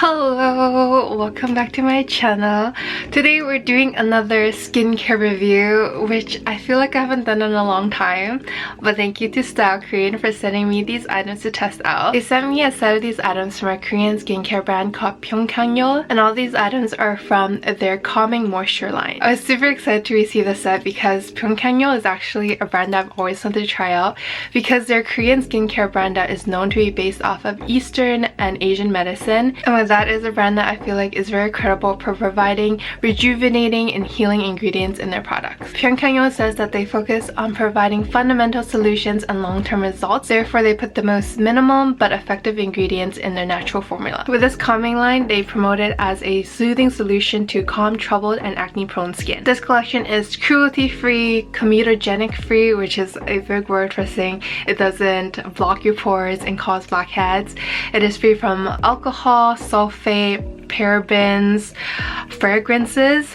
Hello, welcome back to my channel. Today we're doing another skincare review, which I feel like I haven't done in a long time, but thank you to StyleKorean for sending me these items to test out. They sent me a set of these items from a Korean skincare brand called Pyunkang Yul, and all these items are from their Calming Moisture line. I was super excited to receive the set because Pyunkang Yul is actually a brand I've always wanted to try out because they're a Korean skincare brand that is known to be based off of Eastern and Asian medicine, and with that is a brand that I feel like is very credible for providing rejuvenating and healing ingredients in their products. Pyunkang Yul says that they focus on providing fundamental solutions and long-term results, therefore they put the most minimum but effective ingredients in their natural formula. With this calming line, they promote it as a soothing solution to calm troubled and acne-prone skin. This collection is cruelty-free, comedogenic-free, which is a big word for saying it doesn't block your pores and cause blackheads. It is free from alcohol, sulfate, parabens, fragrances,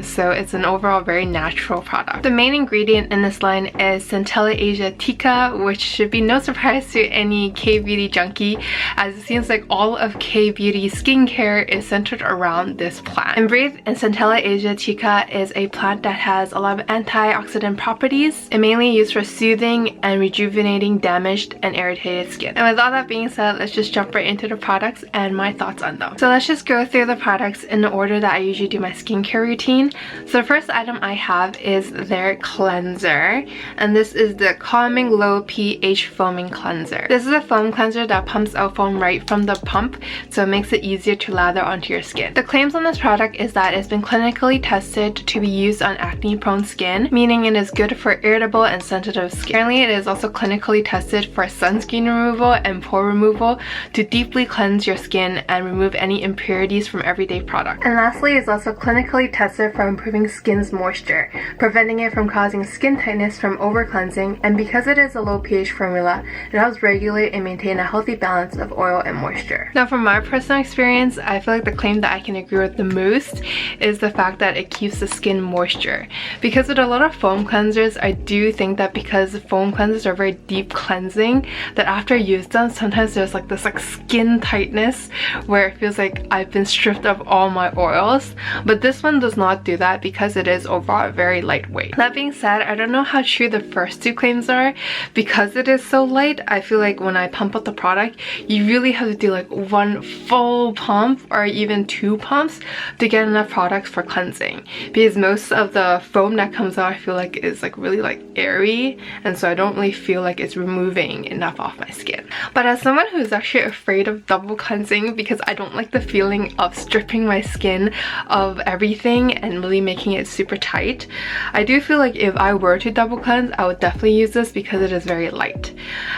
so it's an overall very natural product. The main ingredient in this line is Centella Asiatica, which should be no surprise to any K-beauty junkie, as it seems like all of K-beauty skincare is centered around this plant. In brief, Centella Asiatica is a plant that has a lot of antioxidant properties. It mainly used for soothing and rejuvenating damaged and irritated skin. And with all that being said, let's just jump right into the products and my thoughts on them. So let's just go through the products in the order that I usually do my skincare routine. So the first item I have is their cleanser, and this is the Calming Low pH Foaming Cleanser. This is a foam cleanser that pumps out foam right from the pump, so it makes it easier to lather onto your skin. The claims on this product is that it's been clinically tested to be used on acne-prone skin, meaning it is good for irritable and sensitive skin. Apparently, it is also clinically tested for sunscreen removal and pore removal to deeply cleanse your skin and remove any impurities from everyday products. And lastly, it's also clinically tested for improving skin's moisture, preventing it from causing skin tightness from over cleansing, and because it is a low pH formula, it helps regulate and maintain a healthy balance of oil and moisture. Now, from my personal experience, I feel like the claim that I can agree with the most is the fact that it keeps the skin moisture. Because with a lot of foam cleansers, I do think that because foam cleansers are very deep cleansing, that after I use them, sometimes there's like this skin tightness where it feels like I've been stripped of all my oils, but this one does not do that because it is overall very lightweight. That being said, I don't know how true the first two claims are. Because it is so light, I feel like when I pump out the product, you really have to do like one full pump or even two pumps to get enough product for cleansing, because most of the foam that comes out I feel like is really airy, and so I don't really feel like it's removing enough off my skin. But as someone who's actually afraid of double cleansing because I don't like the feeling of stripping my skin of everything and really making it super tight, I do feel like if I were to double cleanse, I would definitely use this because it is very light.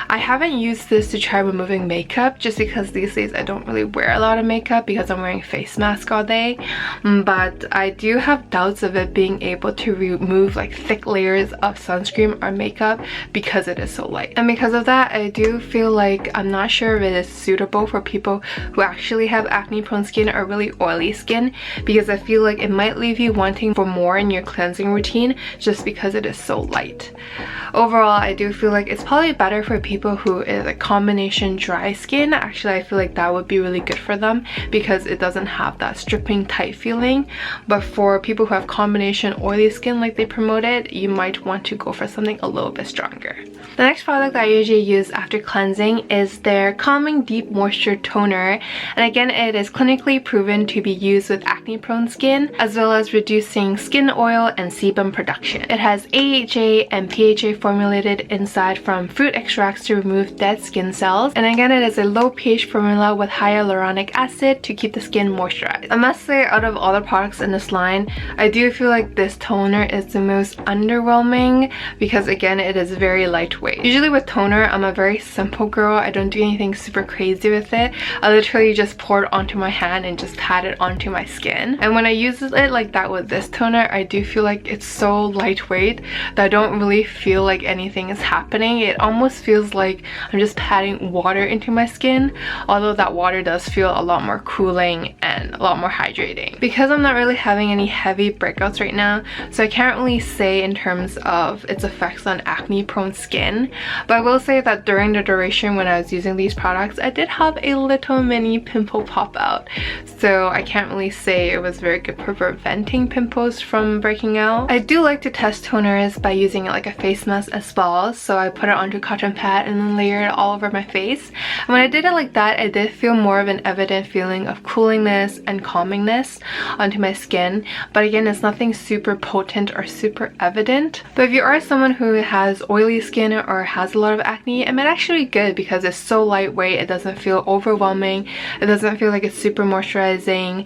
I haven't used this to try removing makeup just because these days I don't really wear a lot of makeup because I'm wearing face mask all day, but I do have doubts of it being able to remove thick layers of sunscreen or makeup because it is so light. And because of that, I do feel like I'm not sure if it is suitable for people who actually have acne prone skin or really oily skin, because I feel like it might leave you wanting for more in your cleansing routine just because it is so light. Overall, I do feel like it's probably better for people who is a combination dry skin. Actually, I feel like that would be really good for them because it doesn't have that stripping tight feeling. But for people who have combination oily skin like they promoted, you might want to go for something a little bit stronger. The next product I usually use after cleansing is their Calming Deep Moisture Toner, and again, it is clinically proven to be used with acne prone skin as well as reducing skin oil and sebum production. It has AHA and PHA formulated inside from fruit extracts to remove dead skin cells, and again, it is a low pH formula with hyaluronic acid to keep the skin moisturized. I must say, out of all the products in this line, I do feel like this toner is the most underwhelming because again, it is very lightweight. Usually with toner, I'm a very simple girl. I don't do anything super crazy with it. I literally just pour it onto my hand and just pat it onto my skin. And when I use it like that with this toner, I do feel like it's so lightweight that I don't really feel like anything is happening. It almost feels like I'm just patting water into my skin, although that water does feel a lot more cooling and a lot more hydrating. Because I'm not really having any heavy breakouts right now, so I can't really say in terms of its effects on acne prone skin, but I will say that during the duration when I was using these products, I did have a little mini pimple pop out, so I can't really say it was very good for preventing pimples from breaking out. I do like to test toners by using it like a face mask as well, so I put it onto a cotton pad and then layer it all over my face. And when I did it like that, I did feel more of an evident feeling of coolingness and calmingness onto my skin, but again, it's nothing super potent or super evident. But if you are someone who has oily skin or has a lot of acne, it might actually be good because it's so lightweight. It doesn't feel overwhelming, it doesn't feel like it's super moisturizing,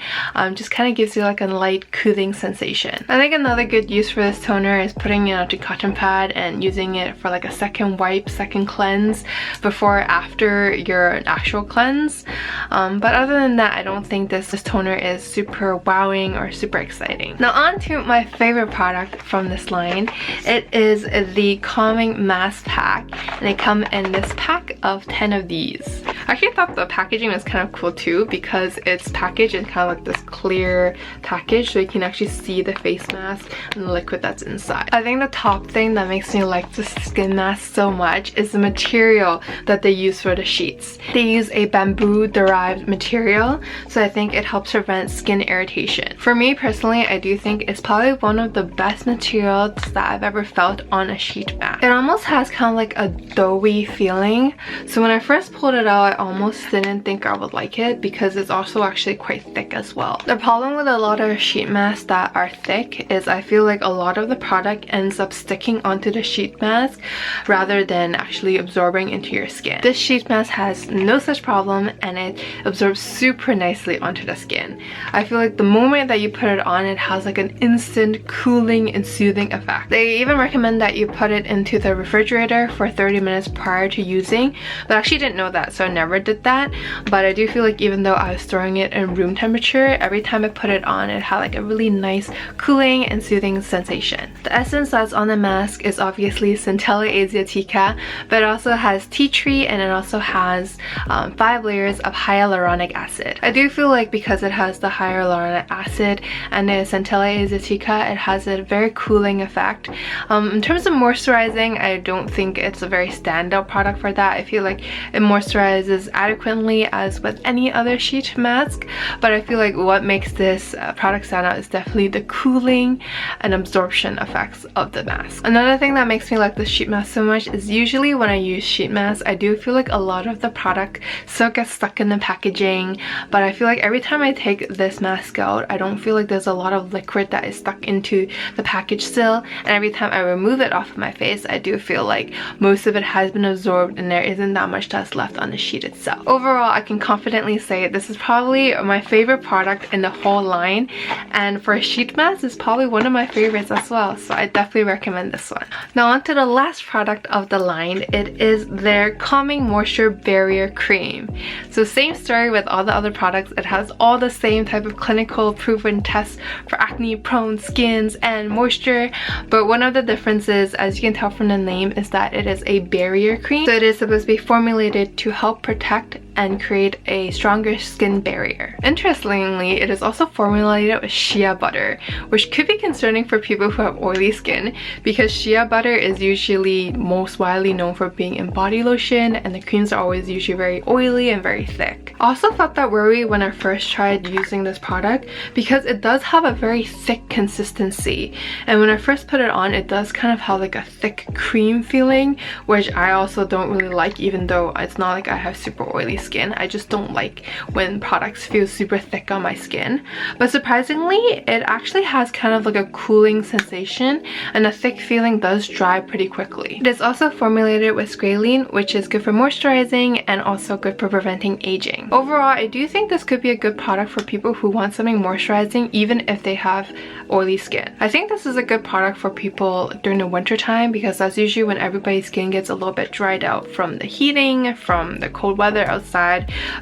just kind of gives you like a light cooling sensation. I think another good use for this toner is putting it onto cotton pad and using it for like a second wipe, second cleanse before or after your actual cleanse. But other than that, I don't think this toner is super wowing or super exciting. Now on to my favorite product from this line. It is the Calming Mask Pack, and they come in this pack of 10 of these. I actually thought the packaging was kind of cool too, because it's packaged in kind of like this clear package, so you can actually see the face mask and the liquid that's inside. I think the top thing that makes me like the skin mask so much is the material that they use for the sheets. They use a bamboo derived material, so I think it helps prevent skin irritation. For me personally, I do think it's probably one of the best materials that I've ever felt on a sheet mask. It almost has kind of like a doughy feeling, so when I first pulled it out, I almost didn't think I would like it because it's also actually quite thick as well. The problem with a lot of sheet masks that are thick is I feel like a lot of the product ends up sticking onto the sheet mask rather than actually absorbing into your skin. This sheet mask has no such problem, and it absorbs super nicely onto the skin. I feel like the moment that you put it on, it has like an instant cooling and soothing effect. They even recommend that you put it into the refrigerator for 30 minutes prior to using, but I actually didn't know that, so I never did that. But I do feel like even though I was storing it in room temperature, every time I put it on, it had like a really nice cooling and soothing sensation. The essence that's on the mask is obviously Centella Asiatica, but it also has tea tree, and it also has 5 layers of hyaluronic acid. I do feel like because it has the hyaluronic acid and the Centella Asiatica, it has a very cooling effect. In terms of moisturizing, I don't think it's a very standout product for that. I feel like it moisturizes adequately as with any other sheet mask, but I feel like what makes this product stand out is definitely the cooling and absorption effects of the mask. Another thing that makes me like the sheet mask so much is usually when I use sheet masks, I do feel like a lot of the product still gets stuck in the packaging, but I feel like every time I take this mask out, I don't feel like there's a lot of liquid that is stuck into the package still, and every time I remove it off of my face, I do feel like most of it has been absorbed and there isn't that much that's left on the sheet itself. Overall, I can confidently say this is probably my favorite product in the whole line, and for a sheet mask, it's probably one of my favorites as well, so I definitely recommend this one. Now on to the last product of the line. It is their Calming Moisture Barrier Cream. So same story with all the other products. It has all the same type of clinical proven tests for acne prone skins and moisture, but one of the differences, as you can tell from the name, is that it is a barrier cream. So it is supposed to be formulated to help protect and create a stronger skin barrier. Interestingly, it is also formulated with shea butter, which could be concerning for people who have oily skin, because shea butter is usually most widely known for being in body lotion, and the creams are always usually very oily and very thick. I also felt that worry when I first tried using this product because it does have a very thick consistency, and when I first put it on, it does kind of have like a thick cream feeling, which I also don't really like, even though it's not like I have super oily skin. I just don't like when products feel super thick on my skin. But surprisingly, it actually has kind of like a cooling sensation, and the thick feeling does dry pretty quickly. It is also formulated with squalene, which is good for moisturizing and also good for preventing aging. Overall, I do think this could be a good product for people who want something moisturizing even if they have oily skin. I think this is a good product for people during the winter time, because that's usually when everybody's skin gets a little bit dried out from the heating, from the cold weather outside.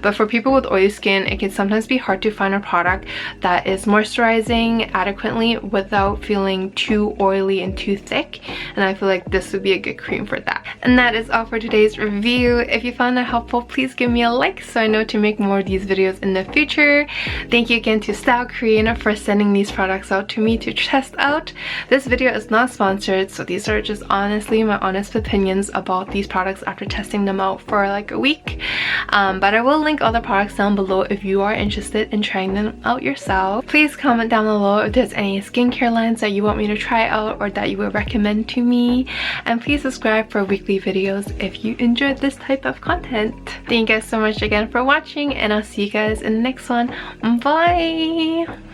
But for people with oily skin, it can sometimes be hard to find a product that is moisturizing adequately without feeling too oily and too thick, and I feel like this would be a good cream for that. And that is all for today's review. If you found that helpful, please give me a like so I know to make more of these videos in the future. Thank you again to StyleKorean for sending these products out to me to test out. This video is not sponsored, so these are just honestly my honest opinions about these products after testing them out for like a week. but I will link all the products down below if you are interested in trying them out yourself. Please comment down below if there's any skincare lines that you want me to try out or that you would recommend to me, and please subscribe for weekly videos if you enjoyed this type of content. Thank you guys so much again for watching, and I'll see you guys in the next one. Bye!